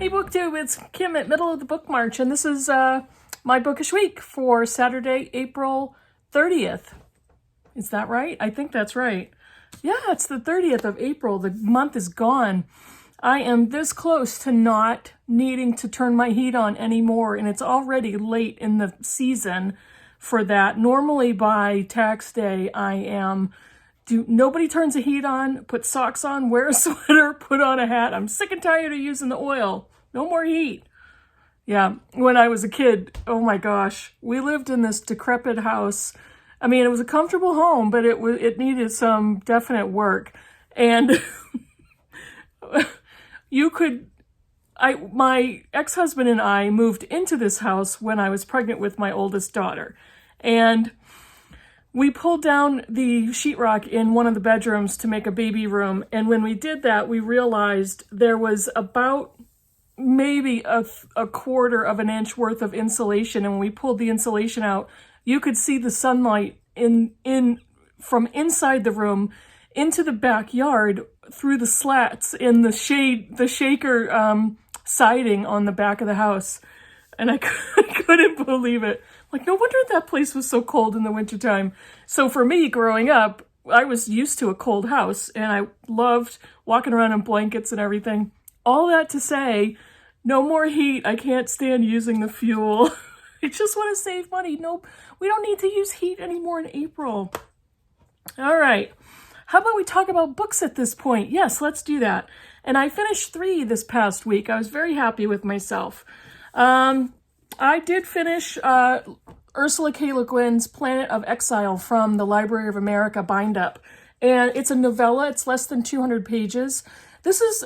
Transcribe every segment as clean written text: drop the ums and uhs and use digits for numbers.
Hey Booktube, it's Kim at Middle of the Book March, and this is my Bookish week for Saturday, April 30th. Is that right? I think that's right. Yeah, it's the 30th of April. The month is gone. I am this close to not needing to turn my heat on anymore, and it's already late in the season for that. Normally by tax day, nobody turns the heat on, put socks on, wear a sweater, put on a hat. I'm sick and tired of using the oil. No more heat. Yeah, when I was a kid, oh my gosh, we lived in this decrepit house. I mean, it was a comfortable home, but it needed some definite work. And my ex-husband and I moved into this house when I was pregnant with my oldest daughter. And we pulled down the sheetrock in one of the bedrooms to make a baby room. And when we did that, we realized there was about maybe a quarter of an inch worth of insulation. And when we pulled the insulation out, you could see the sunlight from inside the room into the backyard through the slats in the shaker siding on the back of the house. And I couldn't believe it. Like, no wonder that place was so cold in the wintertime. So for me, growing up, I was used to a cold house, and I loved walking around in blankets and everything. All that to say, no more heat. I can't stand using the fuel. I just want to save money. Nope, we don't need to use heat anymore in April. All right. How about we talk about books at this point? Yes, let's do that. And I finished 3 this past week. I was very happy with myself. I did finish Ursula K. Le Guin's Planet of Exile from the Library of America bind-up. And it's a novella. It's less than 200 pages.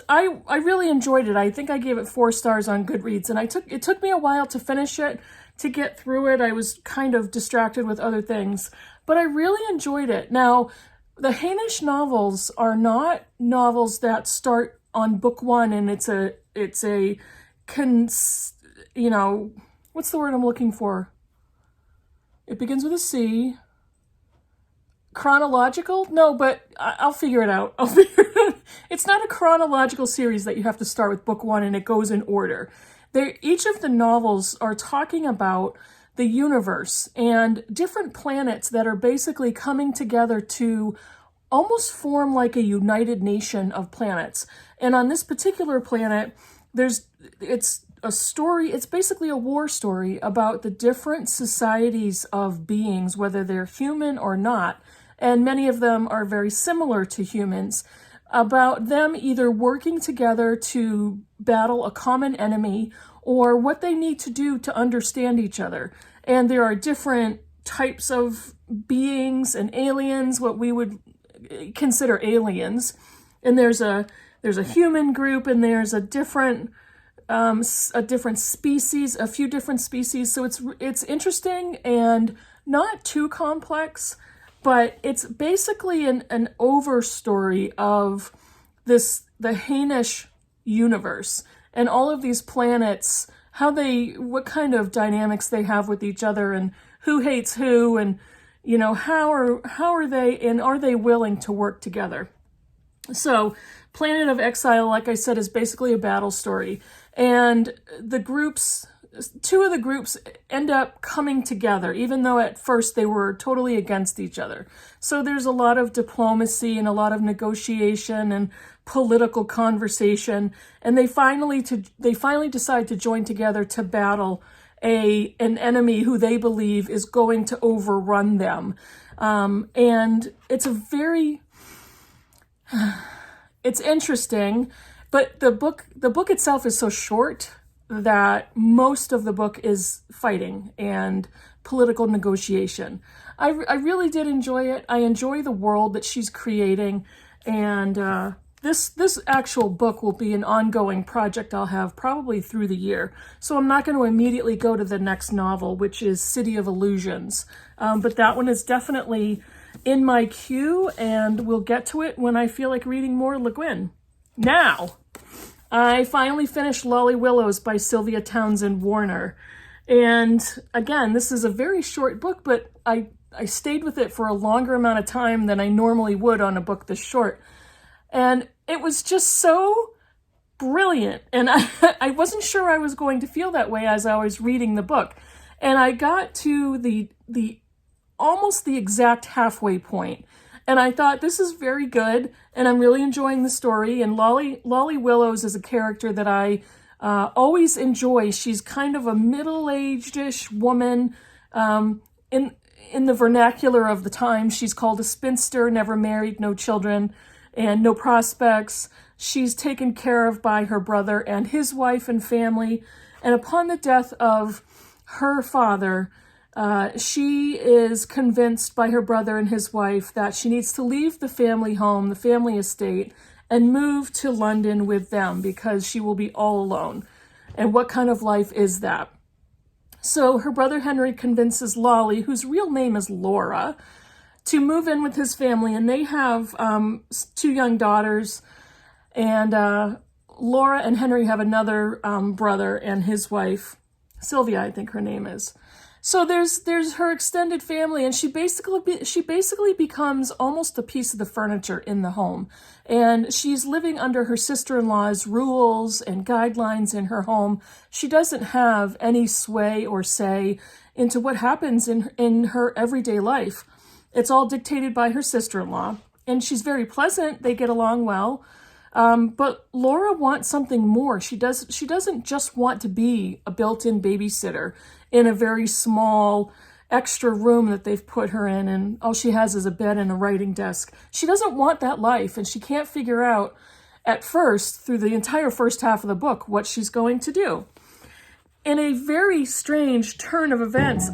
I really enjoyed it. I think I gave it 4 stars on Goodreads. And it took me a while to finish it, to get through it. I was kind of distracted with other things. But I really enjoyed it. Now, the Hainish novels are not novels that start on book 1 and it's a what's the word I'm looking for? It begins with a C. Chronological? No, but I'll figure it out. It's not a chronological series that you have to start with book 1 and it goes in order. Each of the novels are talking about the universe and different planets that are basically coming together to almost form like a united nation of planets. And on this particular planet, it's a story, it's basically a war story about the different societies of beings, whether they're human or not, and many of them are very similar to humans, about them either working together to battle a common enemy or what they need to do to understand each other. And there are different types of beings and aliens, what we would consider aliens. And there's a human group, and there's a different species, a few different species. So it's interesting and not too complex, but it's basically an overstory of the Hainish universe and all of these planets, what kind of dynamics they have with each other and who hates who, and how are they, and are they willing to work together? So Planet of Exile, like I said, is basically a battle story. And two of the groups end up coming together, even though at first they were totally against each other. So there's a lot of diplomacy and a lot of negotiation and political conversation. And they finally decide to join together to battle an enemy who they believe is going to overrun them. And it's interesting, but the book itself is so short that most of the book is fighting and political negotiation. I really did enjoy it. I enjoy the world that she's creating, and this actual book will be an ongoing project I'll have probably through the year. So I'm not going to immediately go to the next novel, which is City of Illusions, but that one is definitely in my queue, and we'll get to it when I feel like reading more Le Guin. Now, I finally finished Lolly Willows by Sylvia Townsend Warner. And again, this is a very short book, but I stayed with it for a longer amount of time than I normally would on a book this short. And it was just so brilliant. And I wasn't sure I was going to feel that way as I was reading the book. And I got to the almost the exact halfway point. And I thought, this is very good, and I'm really enjoying the story. And Lolly Willows is a character that I always enjoy. She's kind of a middle-aged-ish woman. In the vernacular of the time, she's called a spinster, never married, no children, and no prospects. She's taken care of by her brother and his wife and family. And upon the death of her father, she is convinced by her brother and his wife that she needs to leave the family home, the family estate, and move to London with them because she will be all alone. And what kind of life is that? So her brother Henry convinces Lolly, whose real name is Laura, to move in with his family, and they have 2 young daughters, and Laura and Henry have another brother and his wife, Sylvia, I think her name is. So there's her extended family, and she basically becomes almost a piece of the furniture in the home. And she's living under her sister-in-law's rules and guidelines in her home. She doesn't have any sway or say into what happens in her everyday life. It's all dictated by her sister-in-law, and she's very pleasant. They get along well. But Laura wants something more. She doesn't just want to be a built-in babysitter in a very small extra room that they've put her in, and all she has is a bed and a writing desk. She doesn't want that life, and she can't figure out at first, through the entire first half of the book, what she's going to do. In a very strange turn of events,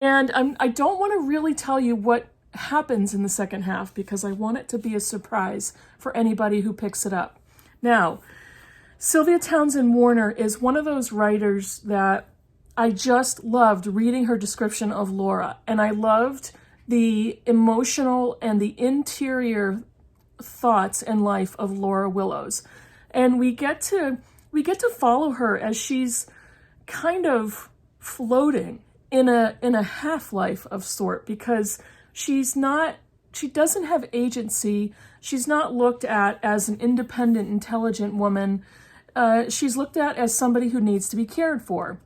and I don't want to really tell you what happens in the second half because I want it to be a surprise for anybody who picks it up. Now, Sylvia Townsend Warner is one of those writers that I just loved reading her description of Laura, and I loved the emotional and the interior thoughts and life of Laura Willows. And we get to follow her as she's kind of floating in a half-life of sort, because she doesn't have agency. She's not looked at as an independent, intelligent woman. She's looked at as somebody who needs to be cared for.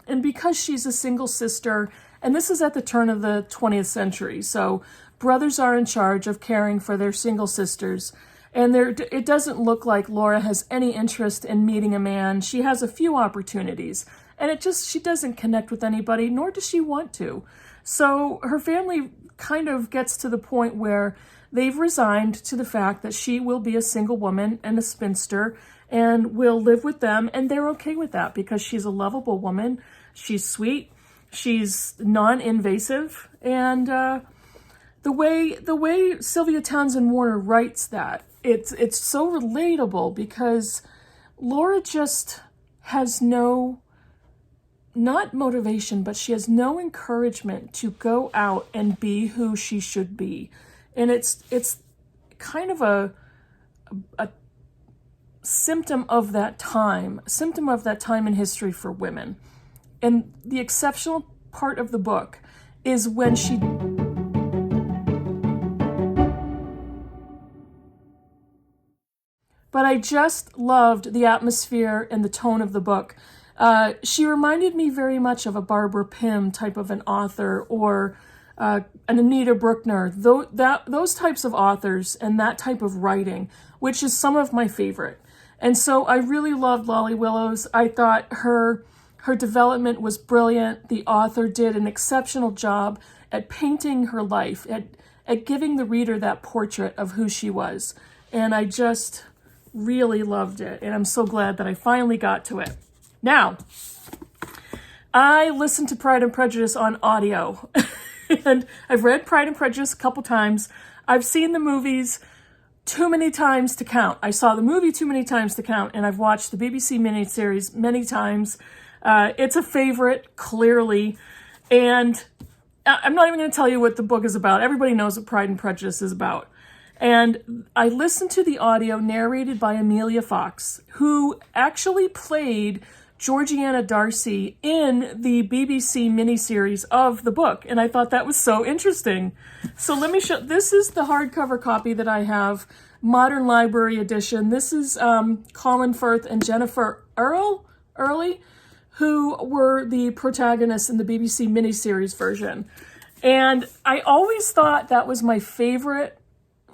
And because she's a single sister, and this is at the turn of the 20th century, so brothers are in charge of caring for their single sisters. And it doesn't look like Laura has any interest in meeting a man. She has a few opportunities, and she doesn't connect with anybody, nor does she want to. So her family kind of gets to the point where they've resigned to the fact that she will be a single woman and a spinster and will live with them, and they're okay with that because she's a lovable woman. She's sweet, she's non-invasive, and the way Sylvia Townsend Warner writes that, it's so relatable because Laura just has not motivation, but she has no encouragement to go out and be who she should be. And it's kind of a symptom of that time in history for women. And the exceptional part of the book is when she but I just loved the atmosphere and the tone of the book. She reminded me very much of a Barbara Pym type of an author, or an Anita Brookner, those types of authors and that type of writing, which is some of my favorite. And so I really loved Lolly Willows. I thought her development was brilliant. The author did an exceptional job at painting her life, at giving the reader that portrait of who she was. And I just really loved it. And I'm so glad that I finally got to it. Now, I listened to Pride and Prejudice on audio, and I've read Pride and Prejudice a couple times. I've seen the movies too many times to count. I saw the movie too many times to count, and I've watched the BBC miniseries many times. It's a favorite, clearly, and I'm not even going to tell you what the book is about. Everybody knows what Pride and Prejudice is about. And I listened to the audio narrated by Amelia Fox, who actually played Georgiana Darcy in the BBC miniseries of the book, and I thought that was so interesting. So let me show, this is the hardcover copy that I have, Modern Library Edition. This is Colin Firth and Jennifer Early, who were the protagonists in the BBC miniseries version. And I always thought that was my favorite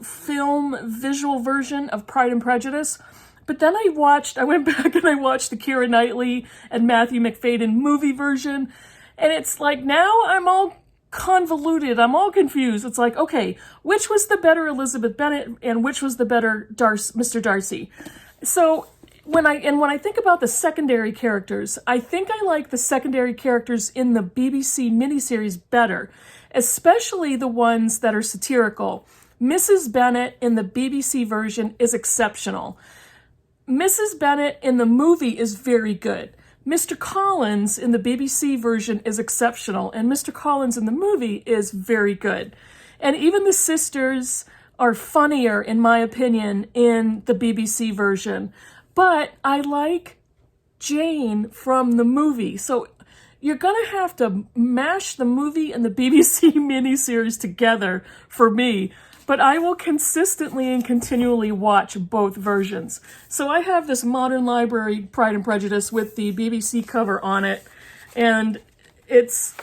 film visual version of Pride and Prejudice. But then I went back and I watched the Keira Knightley and Matthew McFadyen movie version. And it's like, now I'm all convoluted. I'm all confused. It's like, okay, which was the better Elizabeth Bennet and which was the better Mr. Darcy? So when I think about the secondary characters, I think I like the secondary characters in the BBC miniseries better, especially the ones that are satirical. Mrs. Bennet in the BBC version is exceptional. Mrs. Bennet in the movie is very good. Mr. Collins in the BBC version is exceptional, and Mr. Collins in the movie is very good. And even the sisters are funnier, in my opinion, in the BBC version. But I like Jane from the movie. So you're going to have to mash the movie and the BBC miniseries together for me. But I will consistently and continually watch both versions. So I have this Modern Library Pride and Prejudice with the BBC cover on it. And it's...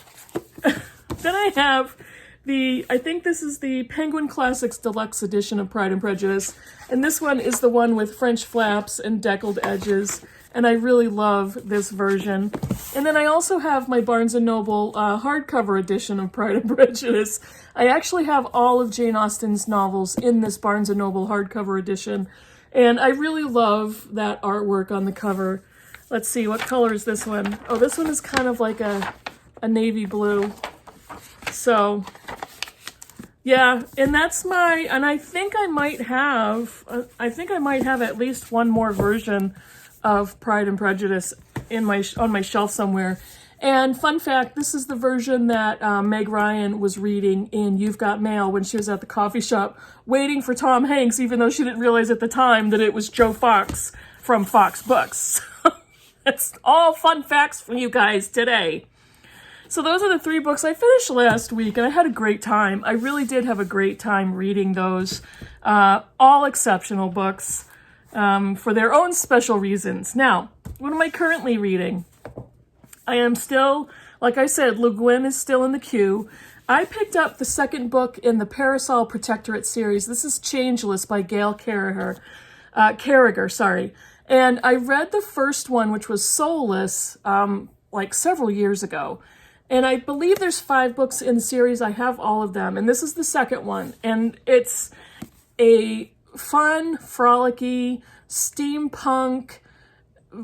Then I have I think this is the Penguin Classics Deluxe Edition of Pride and Prejudice. And this one is the one with French flaps and deckled edges. And I really love this version. And then I also have my Barnes & Noble hardcover edition of Pride and Prejudice. I actually have all of Jane Austen's novels in this Barnes & Noble hardcover edition. And I really love that artwork on the cover. Let's see, what color is this one? Oh, this one is kind of like a navy blue. So, yeah, and that's and I think I might have at least one more version of Pride and Prejudice on my shelf somewhere. And fun fact, this is the version that Meg Ryan was reading in You've Got Mail when she was at the coffee shop waiting for Tom Hanks, even though she didn't realize at the time that it was Joe Fox from Fox Books. That's all fun facts for you guys today. So those are the 3 books I finished last week, and I had a great time. I really did have a great time reading those. All exceptional books. For their own special reasons. Now, what am I currently reading? I am still, like I said, Le Guin is still in the queue. I picked up the second book in the Parasol Protectorate series. This is Changeless by Gail Carriger, And I read the first one, which was Soulless, like several years ago. And I believe there's 5 books in the series. I have all of them. And this is the second one. And it's a fun, frolicky, steampunk,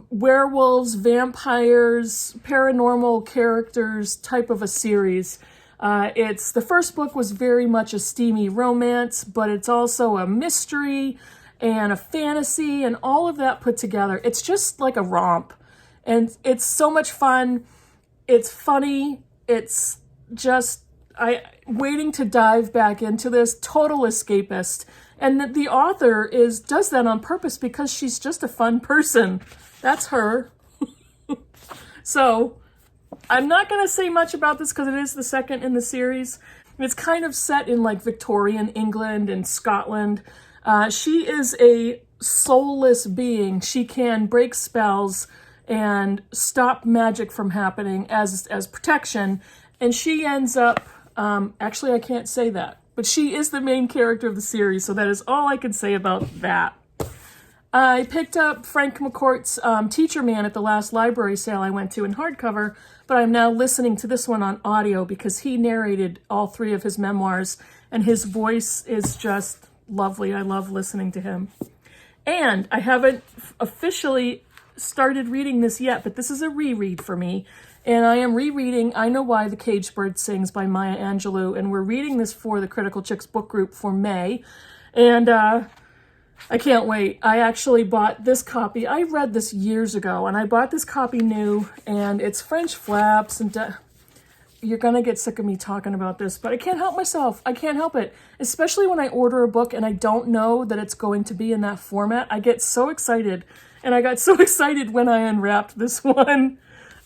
werewolves, vampires, paranormal characters type of a series. The first book was very much a steamy romance, but it's also a mystery and a fantasy and all of that put together. It's just like a romp. And it's so much fun. It's funny. It's just, waiting to dive back into this, total escapist. And the author does that on purpose because she's just a fun person. That's her. So, I'm not going to say much about this because it is the second in the series. It's kind of set in like Victorian England and Scotland. She is a soulless being. She can break spells and stop magic from happening as protection. And she ends up, actually I can't say that. But she is the main character of the series, so that is all I can say about that. I picked up Frank McCourt's Teacher Man at the last library sale I went to in hardcover, but I'm now listening to this one on audio because he narrated all 3 of his memoirs, and his voice is just lovely. I love listening to him. And I haven't officially started reading this yet, but this is a reread for me. And I am rereading I Know Why the Caged Bird Sings by Maya Angelou, and we're reading this for the Critical Chicks book group for May. And I can't wait. I actually bought this copy. I read this years ago, and I bought this copy new, and it's French flaps, and you're going to get sick of me talking about this, but I can't help myself. I can't help it. Especially when I order a book and I don't know that it's going to be in that format. I get so excited. And I got so excited when I unwrapped this one.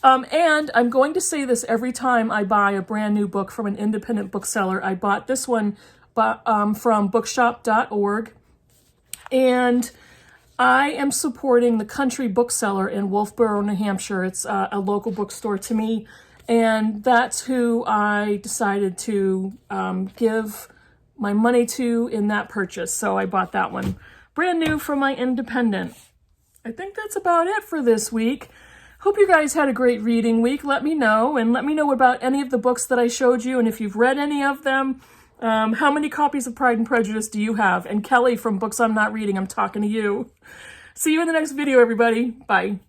And I'm going to say this every time I buy a brand new book from an independent bookseller. I bought this one from bookshop.org. And I am supporting the Country Bookseller in Wolfboro, New Hampshire. It's a local bookstore to me. And that's who I decided to give my money to in that purchase. So I bought that one brand new from my independent. I think that's about it for this week. Hope you guys had a great reading week. Let me know, and let me know about any of the books that I showed you, and if you've read any of them. How many copies of Pride and Prejudice do you have? And Kelly from Books I'm Not Reading, I'm talking to you. See you in the next video, everybody. Bye.